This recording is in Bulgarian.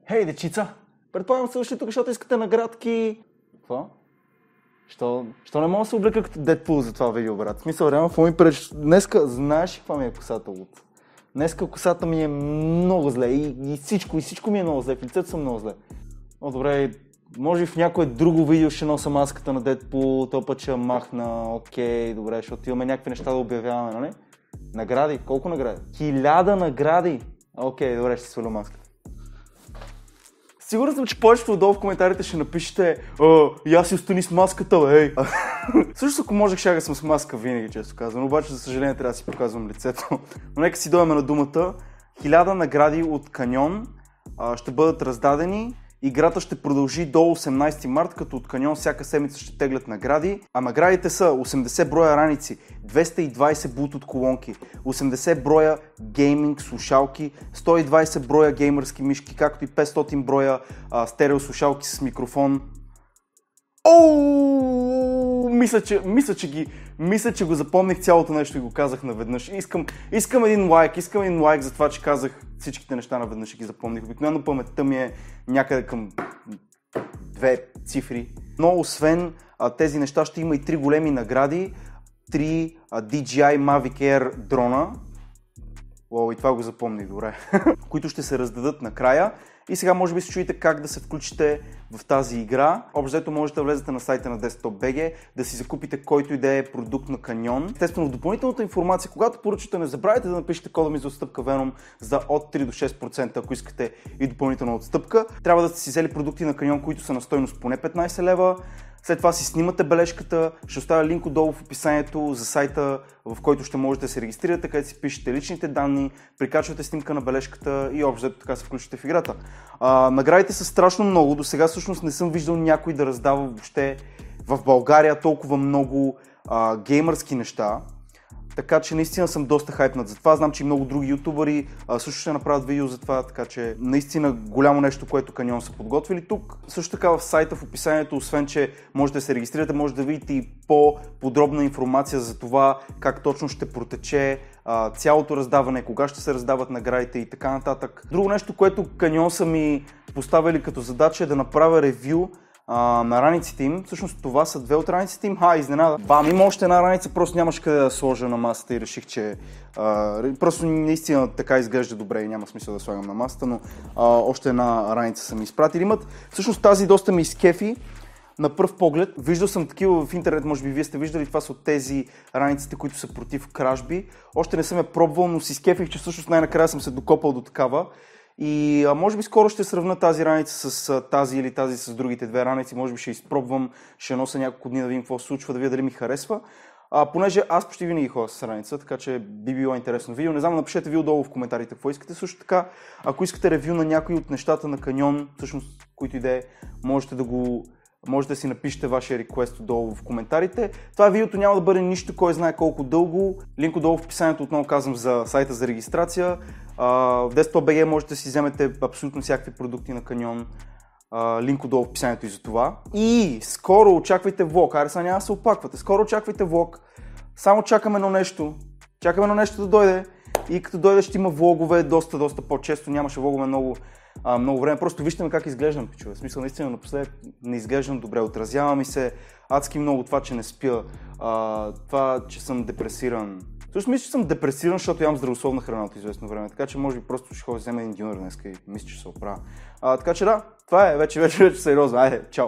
Хей, дечица! Предполагам се още тук, защото искате наградки. Какво? Що не мога да се облека като Дедпул за това видео, брат? В смисъл, реално, какво ми пречи? Днеска, знаеш ли каква ми е косата, Луд? Днеска косата ми е много зле и всичко ми е много зле, в лицето съм много зле. О, добре, може и в някое друго видео ще нося маската на Дедпул, този път ще я махна, окей, добре, защото имаме някакви неща да обявяваме, нали? Награди? Колко награди? 1000 награди! Окей, добре, ще сваля маската. Сигурен съм, че повечето отдолу в коментарите ще напишете и аз си остани с маската, бе, Също ако можех, ще съм с маска винаги, често казвам, обаче за съжаление трябва да си показвам лицето. Но нека си дойдем на думата. 1000 награди от Каньон ще бъдат раздадени. Играта ще продължи до 18 март, като от Каньон всяка седмица ще теглят награди. А наградите са 80 броя раници, 220 Bluetooth колонки, 80 броя гейминг слушалки, 120 броя геймърски мишки, както и 500 броя стерео слушалки с микрофон. Мисля, че го запомних цялото нещо и го казах наведнъж. Искам един лайк за това, че казах всичките неща наведнъж и ги запомних. Обикновено паметта ми е някъде към 2 цифри. Но освен тези неща ще има и 3 големи награди. 3 DJI Mavic Air дрона. И това го запомних, добре. Които ще се раздадат накрая. И сега може би се чуете как да се включите в тази игра. Общо можете да влезете на сайта на Desktop.bg, да си закупите който и да е продукт на Каньон. Естествено, в допълнителната информация, когато поръчате, не забравяйте да напишете кода ми за отстъпка Venom за от 3 до 6%, ако искате и допълнителна отстъпка. Трябва да сте си взели продукти на Каньон, които са на стойност поне 15 лева. След това си снимате бележката, ще оставя линк отдолу в описанието за сайта, в който ще можете да се регистрирате, където си пишете личните данни, прикачвате снимка на бележката и общо така се включите в играта. Наградите са страшно много, до сега всъщност не съм виждал някой да раздава въобще в България толкова много геймърски неща. Така че наистина съм доста хайпнат за това. Знам, че и много други ютубъри също ще направят видео за това, така че наистина голямо нещо, което Каньон са подготвили тук. Също така в сайта в описанието, освен че можете да се регистрирате, може да видите и по-подробна информация за това как точно ще протече цялото раздаване, кога ще се раздават наградите и така нататък. Друго нещо, което Каньон са ми поставили като задача е да направя ревю на раниците им. Всъщност това са 2 от раниците им. Изненада. Има още една раница, просто нямаше къде да сложа на масата и реших, че просто наистина така изглежда добре и няма смисъл да слагам на масата, но още една раница са ми изпратили. Имат. Всъщност тази доста ми изкефи. На пръв поглед, виждал съм такива в интернет, може би вие сте виждали, това са от тези раниците, които са против кражби. Още не съм я пробвал, но си изкефих, че всъщност най-накрая съм се докопал до такава. И може би скоро ще сравня тази раница с тази или тази с другите 2 раници, може би ще изпробвам, ще нося няколко дни да видим какво се случва, да видя дали ми харесва. Понеже аз почти винаги ходя с раница, така че би било интересно видео. Не знам, напишете ви отдолу в коментарите какво искате. Също така, ако искате ревю на някои от нещата на Каньон, всъщност които и да е, можете да си напишете вашия реквест отдолу в коментарите. Това видеото няма да бъде нищо, кой знае колко дълго. Линк отдолу в описанието, отново казвам, за сайта за регистрация. В Desktop.bg можете да си вземете абсолютно всякакви продукти на Каньон. Линк отдолу в описанието и за това. И скоро очаквайте влог. Сега няма да се опаквате. Скоро очаквайте влог. Само чакаме едно нещо. Чакаме едно нещо да дойде. И като дойде ще има влогове доста по-често. Нямаше влогове много време. Просто вижте как изглеждам, пичове. В смисъл, наистина напоследък не изглеждам добре. Отразява ми се адски много това, че не спя. Това, че съм депресиран. Също мисля, че съм депресиран, защото ям здравословна храна от известно време. Така че може би просто ще ходя да взема един дюнер днес и мисля, че се оправя. Така че да, това е вече сериозно. Айде, чао!